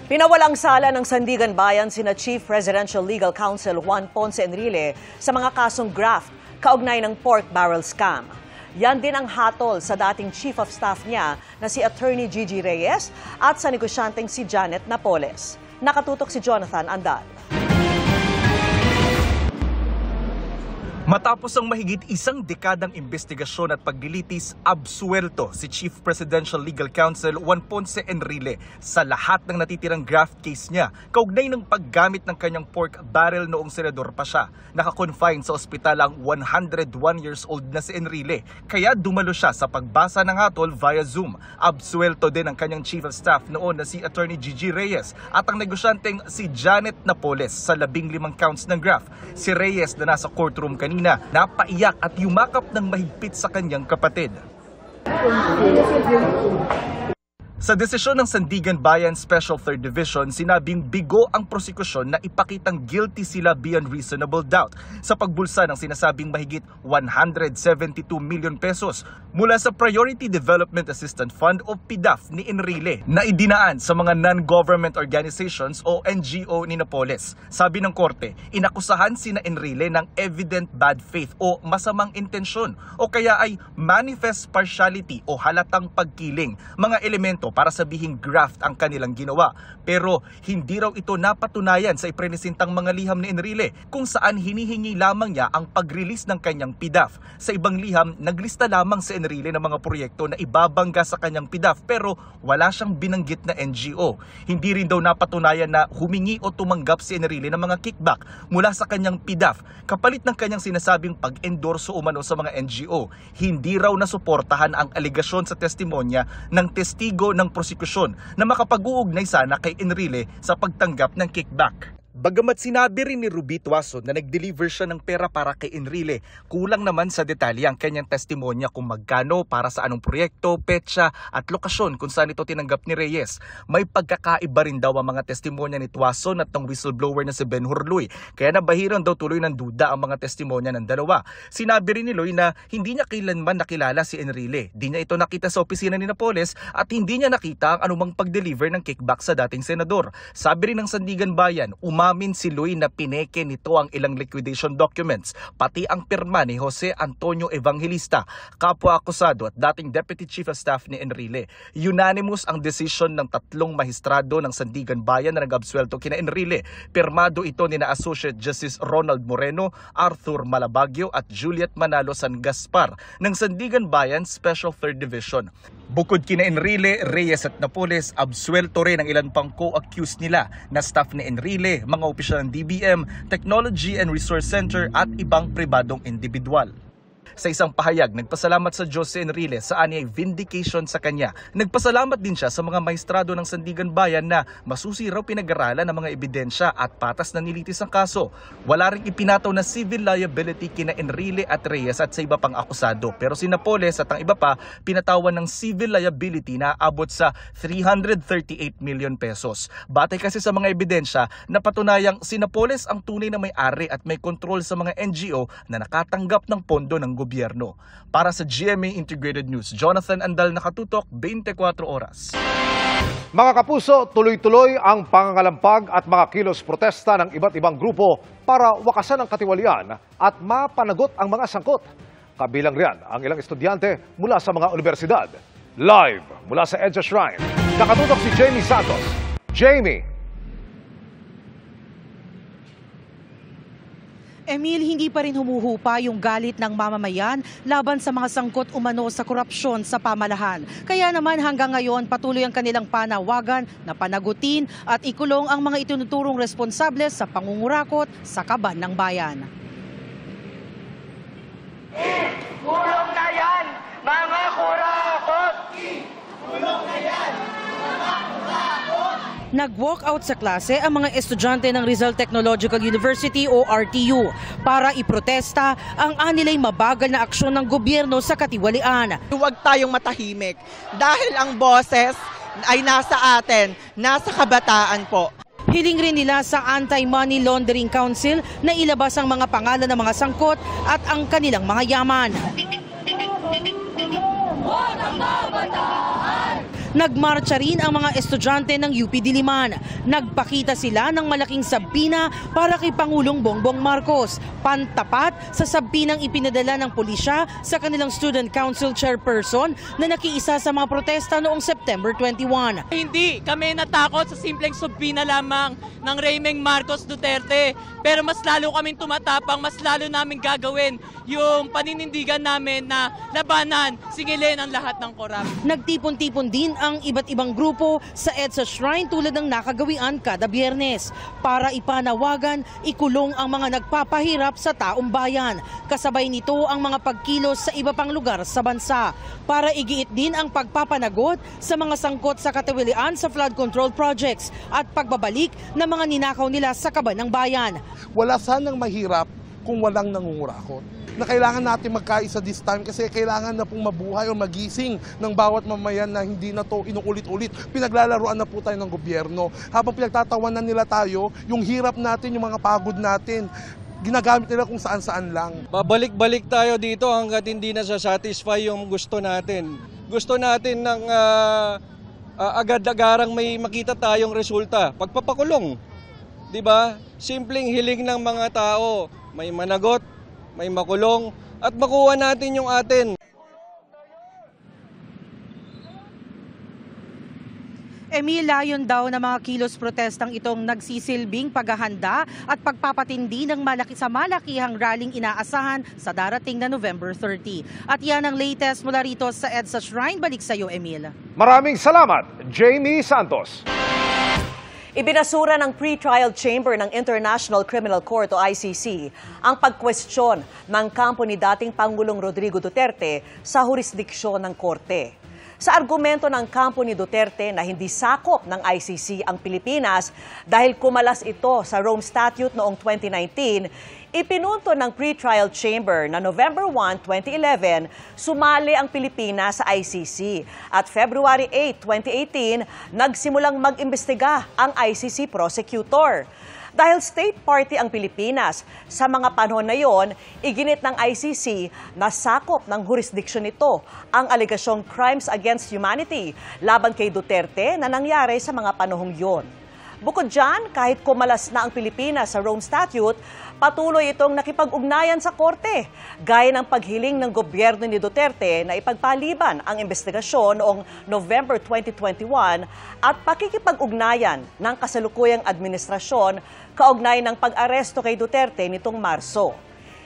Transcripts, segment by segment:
Pinawalang sala ng Sandigan Bayan sina Chief Presidential Legal Counsel Juan Ponce Enrile sa mga kasong graft kaugnay ng pork barrel scam. Yan din ang hatol sa dating Chief of Staff niya na si Attorney Gigi Reyes at sa negosyanteng si Janet Napoles. Nakatutok si Jonathan Andal. Matapos ang mahigit isang dekadang investigasyon at paglilitis, absuelto si Chief Presidential Legal Counsel Juan Ponce Enrile sa lahat ng natitirang graft case niya kaugnay ng paggamit ng kanyang pork barrel noong senador pa siya. Nakakonfine sa ospital ang 101 years old na si Enrile, kaya dumalo siya sa pagbasa ng hatol via Zoom. Absuelto din ang kanyang Chief of Staff noon na si Attorney Gigi Reyes at ang negosyanteng si Janet Napoles sa 15 counts ng graft. Si Reyes na nasa courtroom kanina napaiyak at yumakap ng mahigpit sa kanyang kapatid. Sa desisyon ng Sandigan Bayan Special 3rd Division, sinabing bigo ang prosekusyon na ipakitang guilty sila beyond reasonable doubt sa pagbulsa ng sinasabing mahigit 172 million pesos mula sa Priority Development Assistance Fund o PDAF ni Enrile na idinaan sa mga non-government organizations o NGO ni Napoles. Sabi ng korte, inakusahan sina Enrile ng evident bad faith o masamang intensyon o kaya ay manifest partiality o halatang pagkiling, mga elemento para sabihing graft ang kanilang ginawa. Pero hindi raw ito napatunayan sa iprenesentang mga liham ni Enrile kung saan hinihingi lamang niya ang pag-release ng kanyang PDAF. Sa ibang liham, naglista lamang si Enrile ng mga proyekto na ibabangga sa kanyang PDAF pero wala siyang binanggit na NGO. Hindi rin daw napatunayan na humingi o tumanggap si Enrile ng mga kickback mula sa kanyang PDAF kapalit ng kanyang sinasabing pag-endorso umano sa mga NGO. Hindi raw nasuportahan ang aligasyon sa testimonya ng testigo ng prosekusyon na makapag-uugnay sana kay Enrile sa pagtanggap ng kickback. Bagamat sinabi rin ni Ruby Tuason na nag-deliver siya ng pera para kay Enrile, kulang naman sa detalye ang kanyang testimonya kung magkano, para sa anong proyekto, petsa at lokasyon kung saan ito tinanggap ni Reyes. May pagkakaiba rin daw ang mga testimonya ni Tuason at ng whistleblower na si Ben Hurluy, kaya nabahiran daw tuloy ng duda ang mga testimonya ng dalawa. Sinabi rin ni Loy na hindi niya kailanman nakilala si Enrile, di niya ito nakita sa opisina ni Napoles at hindi niya nakita ang anumang pag-deliver ng kickback sa dating senador. Sabi rin ng Sandigan Bayan, umamin si Loy na pineke nito ang ilang liquidation documents, pati ang pirma ni Jose Antonio Evangelista, kapwa-akusado at dating Deputy Chief of Staff ni Enrile. Unanimous ang desisyon ng tatlong mahistrado ng Sandigan Bayan na nag-absuelto kina Enrile. Pirmado ito ni na Associate Justice Ronald Moreno, Arthur Malabagyo at Juliet Manalo San Gaspar ng Sandigan Bayan Special 3rd Division. Bukod kina Enrile, Reyes at Napoles, absuelto rin ang ilan pang co-accused nila na staff ni Enrile, mga opisyal ng DBM, Technology and Resource Center at ibang pribadong individual. Sa isang pahayag, nagpasalamat sa Diyos si Enrile sa anyay vindication sa kanya. Nagpasalamat din siya sa mga maestrado ng Sandigan Bayan na masusi raw pinag-aralan ng mga ebidensya at patas na nilitis ang kaso. Wala ring ipinataw na civil liability kina Enrile at Reyes at sa iba pang akusado. Pero si Napoles at ang iba pa pinatawan ng civil liability na abot sa 338 million pesos. Batay kasi sa mga ebidensya, napatunayang si Napoles ang tunay na may-ari at may kontrol sa mga NGO na nakatanggap ng pondo ng gobyerno. Para sa GMA Integrated News, Jonathan Andal, nakatutok 24 oras. Mga kapuso, tuloy-tuloy ang pangangalampag at mga kilos protesta ng iba't ibang grupo para wakasan ang katiwalian at mapanagot ang mga sangkot. Kabilang riyan ang ilang estudyante mula sa mga universidad. Live mula sa EDSA Shrine, nakatutok si Jamie Santos. Jamie! Emil, hindi pa rin humuhupa yung galit ng mamamayan laban sa mga sangkot umano sa korupsyon sa pamalahan. Kaya naman hanggang ngayon patuloy ang kanilang panawagan na panagutin at ikulong ang mga itinuturong responsable sa pangungurakot sa kaban ng bayan. Kulong na yan, mga kurakot! Kulong na yan, mga kurakot! Nag-walk out sa klase ang mga estudyante ng Rizal Technological University o RTU para iprotesta ang anilay mabagal na aksyon ng gobyerno sa katiwalian. Huwag tayong matahimik dahil ang boses ay nasa atin, nasa kabataan po. Hiling rin nila sa Anti-Money Laundering Council na ilabas ang mga pangalan ng mga sangkot at ang kanilang mga yaman. Nagmarcha rin ang mga estudyante ng UP Diliman. Nagpakita sila ng malaking sabina para kay Pangulong Bongbong Marcos, pantapat sa sabinang ipinadala ng pulisya sa kanilang Student Council Chairperson na nakiisa sa mga protesta noong September 21. Hindi kami natakot sa simpleng subpina lamang ng Raymeng Marcos Duterte, pero mas lalo kaming tumatapang, mas lalo namin gagawin yung paninindigan namin na labanan, singilin ang lahat ng korap. Nagtipon-tipon din ang iba't ibang grupo sa EDSA Shrine tulad ng nakagawian kada Biyernes para ipanawagan, ikulong ang mga nagpapahirap sa taong bayan. Kasabay nito ang mga pagkilos sa iba pang lugar sa bansa para igiit din ang pagpapanagot sa mga sangkot sa katiwalian sa flood control projects at pagbabalik ng mga ninakaw nila sa kaban ng bayan. Wala sanang mahirap kung walang nangungurakot. Na kailangan natin magkaisa this time kasi kailangan na pong mabuhay o magising ng bawat mamayan na hindi na to inuulit-ulit. Pinaglalaruan na po tayo ng gobyerno. Habang pinagtatawanan nila tayo, yung hirap natin, yung mga pagod natin, ginagamit nila kung saan-saan lang. Babalik-balik tayo dito hanggat hindi na satisfy yung gusto natin. Gusto natin ng agad-agarang may makita tayong resulta. Pagpapakulong, di ba? Simpleng hiling ng mga tao, may managot, may makulong, at makuha natin yung atin. Emil, layon daw ng mga kilos protestang itong nagsisilbing paghahanda at pagpapatindi ng malakihang rallying inaasahan sa darating na November 30. At yan ang latest mula rito sa EDSA Shrine. Balik sa iyo, Emil. Maraming salamat, Jamie Santos. Ibinasura ng pre-trial chamber ng International Criminal Court o ICC ang pagkwestiyon ng kampo ni dating Pangulong Rodrigo Duterte sa jurisdiksyon ng korte. Sa argumento ng kampo ni Duterte na hindi sakop ng ICC ang Pilipinas dahil kumalas ito sa Rome Statute noong 2019, ipinunto ng pre-trial chamber na November 1, 2011, sumali ang Pilipinas sa ICC. At February 8, 2018, nagsimulang mag-imbestiga ang ICC prosecutor. Dahil state party ang Pilipinas, sa mga panahon na yon, iginit ng ICC na sakop ng jurisdiksyon nito ang alegasyong crimes against humanity laban kay Duterte na nangyari sa mga panahong yon. Bukod dyan, kahit kumalas na ang Pilipinas sa Rome Statute, patuloy itong nakipag-ugnayan sa korte, gaya ng paghiling ng gobyerno ni Duterte na ipagpaliban ang investigasyon noong November 2021 at pakikipag-ugnayan ng kasalukuyang administrasyon kaugnay ng pag-aresto kay Duterte nitong Marso.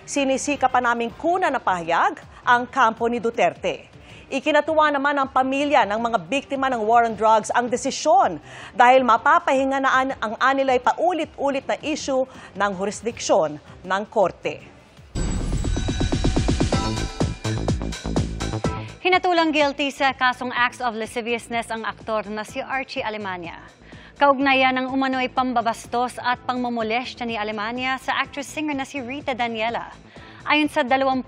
Sinisika pa naming kuna na pahayag ang kampo ni Duterte. Ikinatuwa naman ng pamilya ng mga biktima ng war on drugs ang desisyon dahil mapapahinga na ang anilay paulit-ulit na issue ng jurisdiksyon ng korte. Hinatulang guilty sa kasong acts of lasciviousness ang aktor na si Archie Alemania. Kaugnayan ng umano'y pambabastos at pangmomolestya ni Alemania sa actress-singer na si Rita Daniela. Ayon sa 21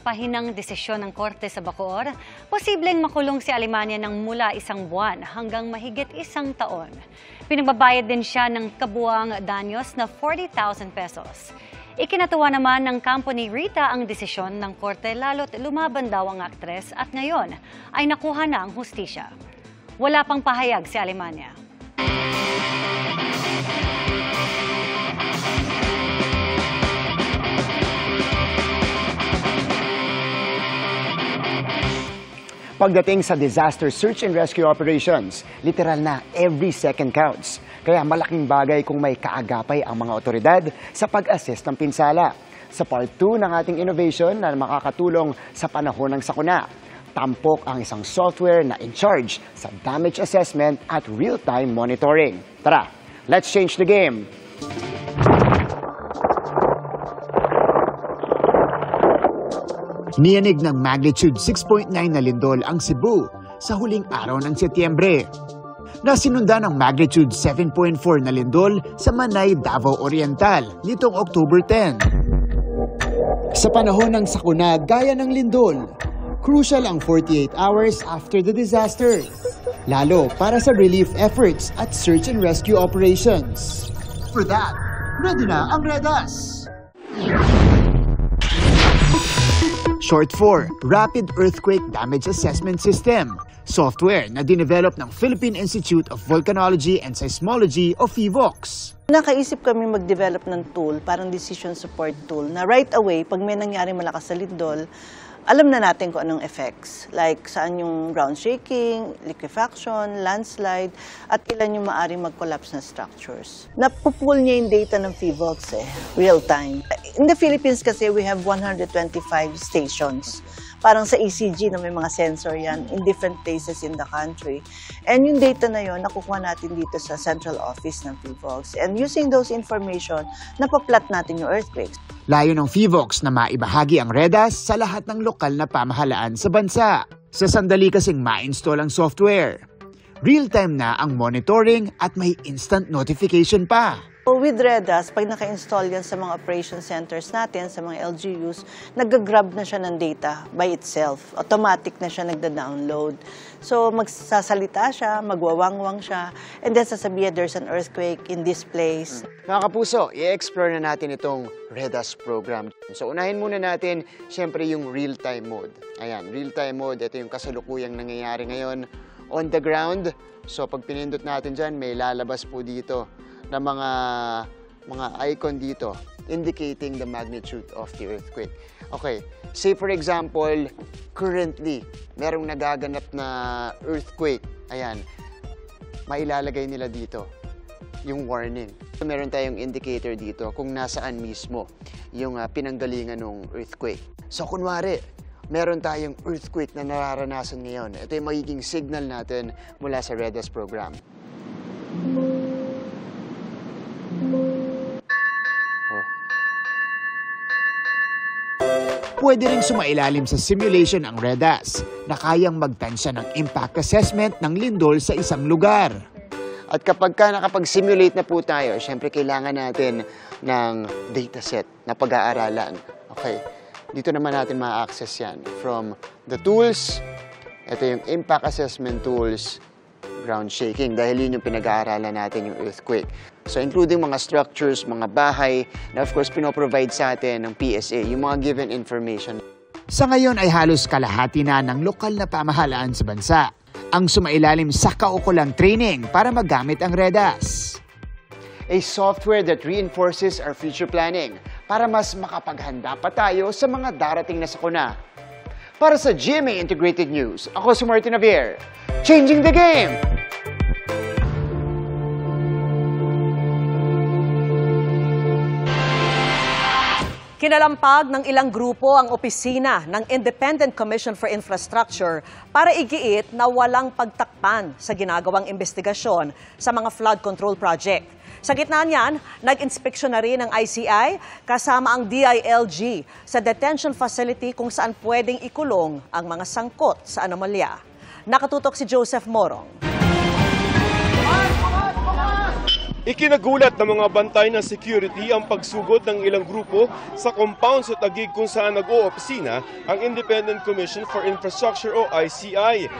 pahinang desisyon ng korte sa Bacoor, posibleng makulong si Alemania ng mula 1 buwan hanggang mahigit 1 taon. Pinagbabayad din siya ng kabuang danyos na 40,000 pesos. Ikinatuwa naman ng kampo ni Rita ang desisyon ng korte lalo't lumaban daw ang aktres at ngayon ay nakuha na ang hustisya. Wala pang pahayag si Alemania. Pagdating sa disaster search and rescue operations, literal na every second counts. Kaya malaking bagay kung may kaagapay ang mga otoridad sa pag-assist ng pinsala. Sa part 2 ng ating innovation na makakatulong sa panahon ng sakuna, tampok ang isang software na in charge sa damage assessment at real-time monitoring. Tara, let's change the game! Niyanig ng magnitude 6.9 na lindol ang Cebu sa huling araw ng Setyembre. Nasinundan ng magnitude 7.4 na lindol sa Manay, Davao Oriental nitong October 10. Sa panahon ng sakuna gaya ng lindol, crucial ang 48 hours after the disaster, lalo para sa relief efforts at search and rescue operations. For that, ready na ang REDAS! Short for Rapid Earthquake Damage Assessment System. software na dinevelop ng Philippine Institute of Volcanology and Seismology o PHIVOLCS. Nakaisip kami mag-develop ng tool, parang decision support tool, na right away, pag may nangyari malakas sa lindol, alam na natin kung anong effects. Like saan yung ground shaking, liquefaction, landslide, at ilan yung maaaring mag-collapse na structures. Napupool niya yung data ng PHIVOLCS real time. In the Philippines kasi, we have 125 stations. Parang sa ECG na may mga sensor yan in different places in the country. And yung data na yon nakukuha natin dito sa central office ng PHIVOLCS. And using those information, napaplot natin yung earthquakes. Layo ng PHIVOLCS na maibahagi ang REDAS sa lahat ng lokal na pamahalaan sa bansa. Sa sandali kasing ma-install ang software. Real-time na ang monitoring at may instant notification pa. With REDAS, pag naka-install yan sa mga operation centers natin, sa mga LGUs, nag-grab na siya ng data by itself. Automatic na siya nagda-download. So, magsasalita siya, magwawangwang siya, and then sasabihin there's an earthquake in this place. Mga kapuso, i-explore na natin itong REDAS program. So, unahin muna natin, syempre, yung real-time mode. Ayan, real-time mode, ito yung kasalukuyang nangyayari ngayon on the ground. So, pag pinindot natin dyan, may lalabas po dito na mga icon dito indicating the magnitude of the earthquake. Okay, say for example, currently, merong nagaganap na earthquake. Ayan, mailalagay nila dito yung warning. Meron tayong indicator dito kung nasaan mismo yung pinanggalingan ng earthquake. So kunwari, meron tayong earthquake na nararanasan ngayon. Ito yung magiging signal natin mula sa REDAS program. Pwede ring sumailalim sa simulation ang REDAS na kayang magtansya ng impact assessment ng lindol sa isang lugar. At kapag nakapag-simulate na po tayo, syempre kailangan natin ng dataset na pag-aaralan. Okay, dito naman natin ma-access yan. From the tools, ito yung impact assessment tools, ground shaking, dahil yun yung pinag-aaralan natin yung earthquake. So including mga structures, mga bahay, na of course pinoprovide sa atin ng PSA, yung mga given information. Sa ngayon ay halos kalahati na ng lokal na pamahalaan sa bansa ang sumailalim sa kaukulang training para magamit ang REDAS. A software that reinforces our future planning para mas makapaghanda pa tayo sa mga darating na sakuna. Para sa GMA Integrated News, ako si Martin Javier, changing the game! Kinalampag ng ilang grupo ang opisina ng Independent Commission for Infrastructure para igiit na walang pagtakpan sa ginagawang investigasyon sa mga flood control project. Sa gitna niyan, nag-inspeksyon na rin ng ICI kasama ang DILG sa detention facility kung saan pwedeng ikulong ang mga sangkot sa anomalya. Nakatutok si Joseph Morong. Ikinagulat ng mga bantay ng security ang pagsugod ng ilang grupo sa compound sa Taguig kung saan nag-oopisina ang Independent Commission for Infrastructure o ICI.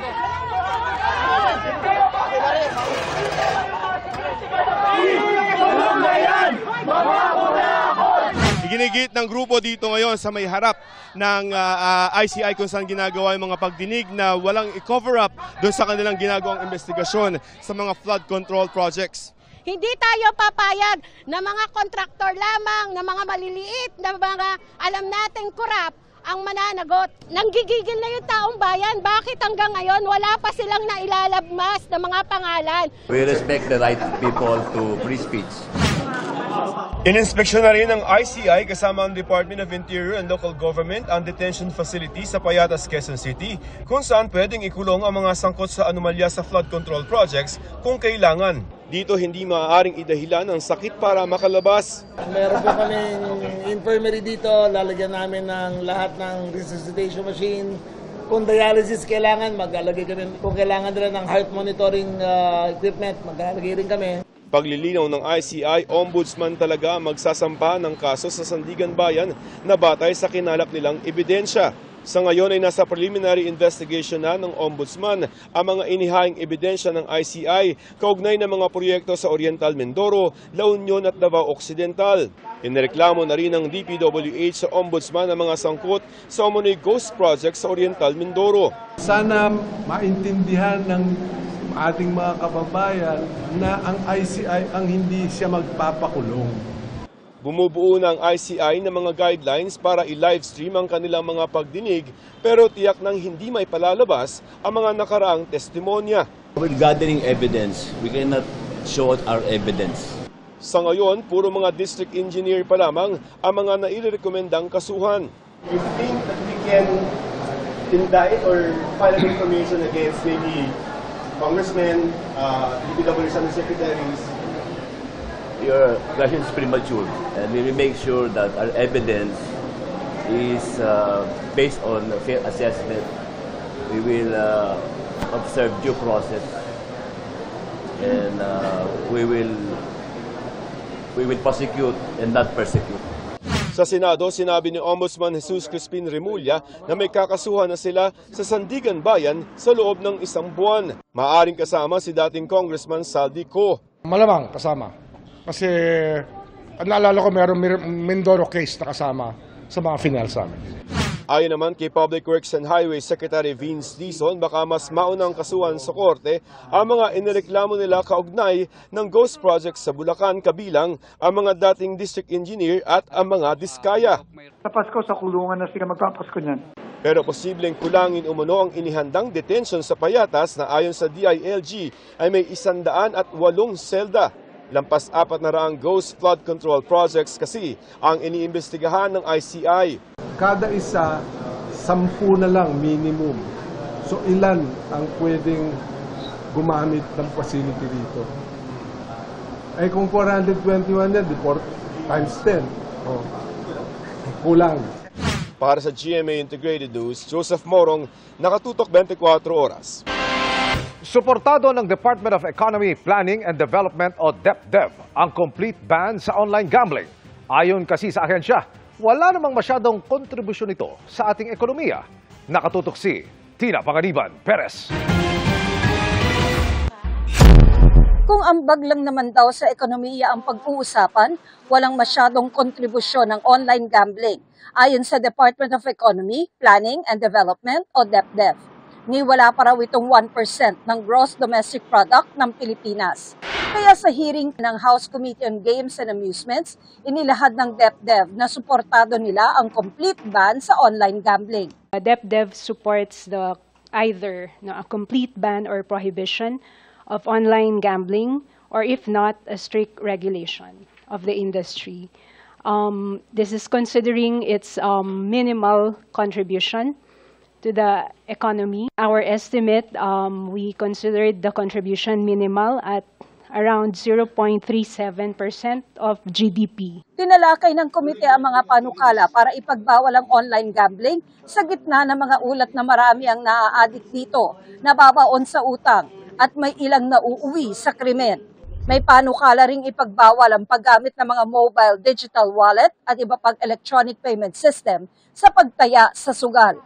Iginigit ng grupo dito ngayon sa may harap ng ICI kung saan ginagawa yung mga pagdinig na walang i-cover up doon sa kanilang ginagawang investigasyon sa mga flood control projects. Hindi tayo papayag na mga kontraktor lamang, na mga maliliit, na mga alam nating korap ang mananagot. Nanggigigil na yung taong bayan. Bakit hanggang ngayon wala pa silang nailalabmas na mga pangalan? We respect the right of people to free speech. Ininspeksyon na rin ng ICI kasama ang Department of Interior and Local Government ang detention facility sa Payatas, Quezon City kung saan pwedeng ikulong ang mga sangkot sa anomalya sa flood control projects kung kailangan. Dito hindi maaaring idahilan ang sakit para makalabas. Meron po kaming infirmary dito, lalagyan namin ng lahat ng resuscitation machine. Kung dialysis kailangan, mag-alagay kami. Kung kailangan nila ng heart monitoring equipment, mag-alagay rin kami. Paglilinaw ng ICI, ombudsman talaga magsasampa ng kaso sa Sandigan Bayan na batay sa kinalap nilang ebidensya. Sa ngayon ay nasa preliminary investigation na ng Ombudsman ang mga inihaing ebidensya ng ICI kaugnay ng mga proyekto sa Oriental Mindoro, La Union at Davao Occidental. Inireklamo na rin ng DPWH sa Ombudsman ang mga sangkot sa umunoy ghost project sa Oriental Mindoro. Sana maintindihan ng ating mga kababayan na ang ICI ang hindi siya magpapakulong. Bumubuo na ang ICI ng mga guidelines para i-livestream ang kanilang mga pagdinig pero tiyak nang hindi may palalabas ang mga nakaraang testimonya. We're gathering evidence. We cannot show our evidence. Sa ngayon, puro mga district engineer pa lamang ang mga nairekomendang kasuhan. You think that we can indict or file information against maybe congressmen, DPWH secretaries? Your question is premature, and we will make sure that our evidence is based on a fair assessment. We will observe due process, and we will prosecute and not persecute. Sa Senado, sinabi ni Ombudsman Jesus Crispin Remulla na may kakasuhan na sila sa Sandigan Bayan sa loob ng 1 buwan. Maaaring kasama si dating Congressman Saldi Co. Malamang kasama. Kasi naalala ko mayroong Mindoro case na kasama sa mga final sa amin. Ayon naman kay Public Works and Highway Secretary Vince Dizon, baka mas maunang kasuhan sa korte ang mga inireklamo nila kaugnay ng ghost projects sa Bulacan, kabilang ang mga dating district engineer at ang mga diskaya. Sa Pasko, sa kulungan na sila magpapasko niyan. Pero posibleng kulangin umano ang inihandang detention sa Payatas na ayon sa DILG ay may 108 selda. Lampas 400 ghost flood control projects kasi ang iniimbestigahan ng ICI. Kada isa, 10 na lang minimum. So ilan ang pwedeng gumamit ng facility dito? Ay kung 421 yan, times 10. Oh, kulang. Para sa GMA Integrated News, Joseph Morong, nakatutok 24 oras. Suportado ng Department of Economy, Planning and Development o DepDev ang complete ban sa online gambling. Ayon kasi sa ahensya, wala namang masyadong kontribusyon ito sa ating ekonomiya. Nakatutok si Tina Panganiban Perez. Kung ambag lang naman daw sa ekonomiya ang pag-uusapan, walang masyadong kontribusyon ng online gambling. Ayon sa Department of Economy, Planning and Development o DepDev. Ni wala pa raw itong 1% ng gross domestic product ng Pilipinas. Kaya sa hearing ng House Committee on Games and Amusements, inilahad ng DepDev na suportado nila ang complete ban sa online gambling. DepDev supports either a complete ban or prohibition of online gambling, or if not, a strict regulation of the industry. This is considering its minimal contribution to the economy. Our estimate, we considered the contribution minimal at around 0.37% of GDP. Tinalakay ng komite ang mga panukala para ipagbawal ang online gambling sa gitna ng mga ulat na marami ang naa-addict dito, nababaon sa utang at may ilang nauuwi sa krimen. May panukala ring ipagbawal ang paggamit ng mga mobile digital wallet at iba pang electronic payment system sa pagtaya sa sugal.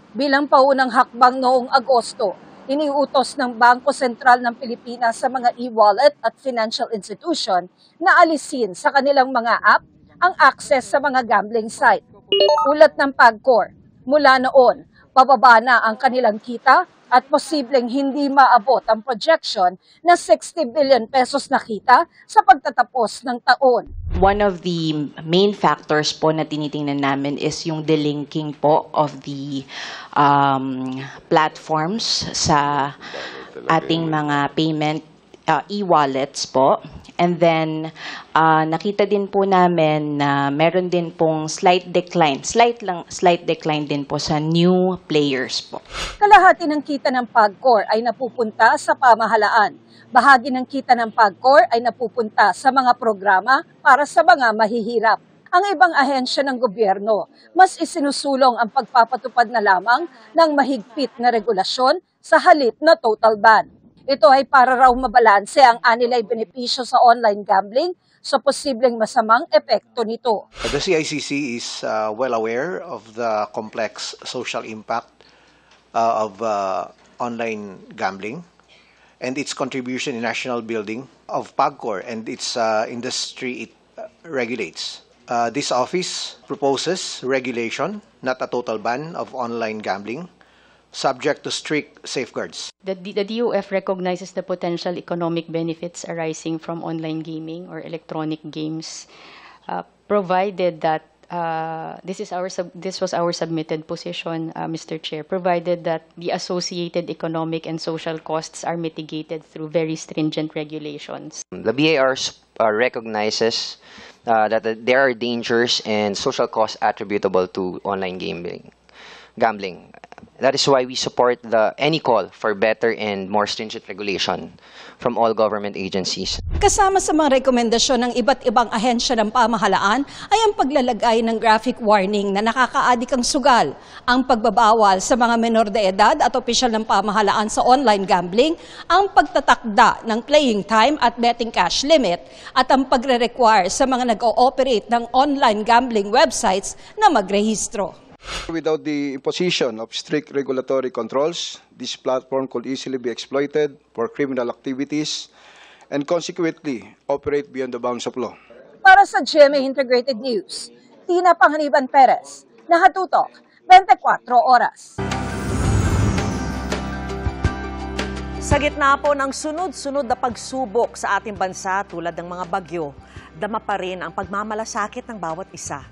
Bilang paunang hakbang noong Agosto, iniutos ng Bangko Sentral ng Pilipinas sa mga e-wallet at financial institution na alisin sa kanilang mga app ang access sa mga gambling site. Ulat ng PAGCOR, mula noon, pababa na ang kanilang kita at posibleng hindi maabot ang projection na 60 billion pesos na kita sa pagtatapos ng taon. One of the main factors po na tinitingnan namin is yung delinking po of the platforms sa ating mga payment e-wallets po. And then, nakita din po namin na meron din pong slight decline din po sa new players po. Kalahati ng kita ng PAGCOR ay napupunta sa pamahalaan. Bahagi ng kita ng PAGCOR ay napupunta sa mga programa para sa mga mahihirap. Ang ibang ahensya ng gobyerno, mas isinusulong ang pagpapatupad na lamang ng mahigpit na regulasyon sa halip na total ban. Ito ay para raw mabalanse ang anilay benepisyo sa online gambling sa posibleng masamang epekto nito. The CICC is well aware of the complex social impact of online gambling and its contribution in national building of PAGCOR and its industry it regulates. This office proposes regulation, not a total ban of online gambling, subject to strict safeguards. The DOF recognizes the potential economic benefits arising from online gaming or electronic games, provided that this was our submitted position, Mr. Chair, provided that the associated economic and social costs are mitigated through very stringent regulations. The BAR recognizes that there are dangers and social costs attributable to online gambling. That is why we support any call for better and more stringent regulation from all government agencies. Kasama sa mga rekomendasyon ng iba't ibang ahensya ng pamahalaan ay ang paglalagay ng graphic warning na nakakaadik ang sugal, ang pagbabawal sa mga menor de edad at opisyal ng pamahalaan sa online gambling, ang pagtatakda ng playing time at betting cash limit, at ang pagre-require sa mga nag-ooperate ng online gambling websites na magrehistro. Without the imposition of strict regulatory controls, this platform could easily be exploited for criminal activities and consequently operate beyond the bounds of law. Para sa GMA Integrated News, Tina Panganiban Perez, Nakatutok, 24 Oras. Sa gitna po ng sunod-sunod na pagsubok sa ating bansa tulad ng mga bagyo, dama pa rin ang pagmamalasakit ng bawat isa.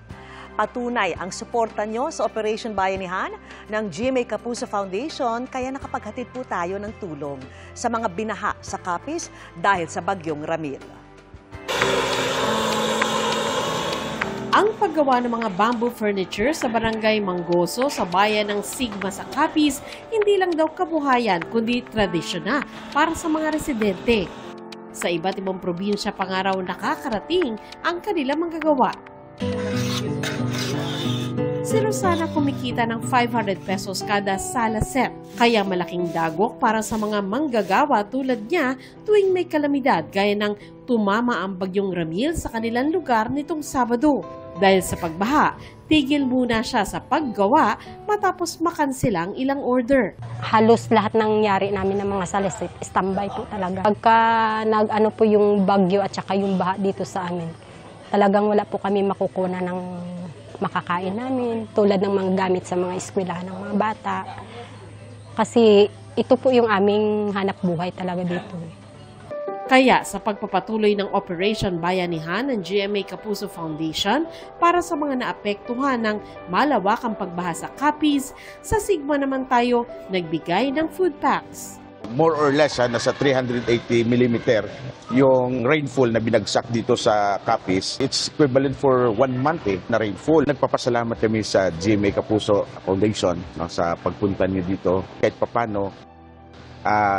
Patunay ang suporta nyo sa Operation Bayanihan ng GMA Kapuso Foundation, kaya nakapaghatid po tayo ng tulong sa mga binaha sa Capiz dahil sa bagyong Ramil. Ang paggawa ng mga bamboo furniture sa Barangay Manggoso sa bayan ng Sigma sa Capiz, hindi lang daw kabuhayan kundi tradisyon na para sa mga residente. Sa iba't ibang probinsya pa nga raw nakakarating ang kanilang manggagawa. Si Rosana kumikita ng 500 pesos kada sala set, kaya malaking dagok para sa mga manggagawa tulad niya tuwing may kalamidad gaya ng tumama ang bagyong Ramil sa kanilang lugar nitong Sabado. Dahil sa pagbaha, tigil muna siya sa paggawa matapos makansilang ilang order. Halos lahat ng nangyari namin ng mga sales, standby po talaga. Pagka nag-ano po yung bagyo at saka yung baha dito sa amin, talagang wala po kami makukuha ng makakain namin, tulad ng mga gamit sa mga eskwelahan ng mga bata. Kasi ito po yung aming hanap buhay talaga dito. Kaya sa pagpapatuloy ng Operation Bayanihan ng GMA Kapuso Foundation para sa mga naapektuhan ng malawakang pagbaha sa Capiz, sa Sigma naman tayo nagbigay ng food packs. More or less, nasa 380 mm yung rainfall na binagsak dito sa Capiz. It's equivalent for 1 month na rainfall. Nagpapasalamat kami sa GMA Kapuso Foundation sa pagpunta niyo dito. Kahit papano,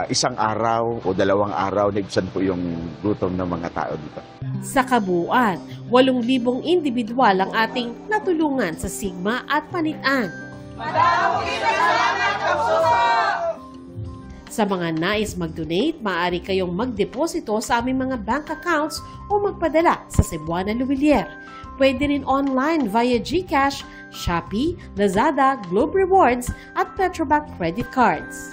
isang araw o 2 araw, naibsan po yung gutom ng mga tao dito. Sa kabuuan, 8,000 individual ang ating natulungan sa Sigma at Panitan. Sa mga nais mag-donate, maaari kayong magdeposito sa aming mga bank accounts o magpadala sa Cebuana Luwilier. Pwede rin online via GCash, Shopee, Lazada, Globe Rewards at Petrobank credit cards.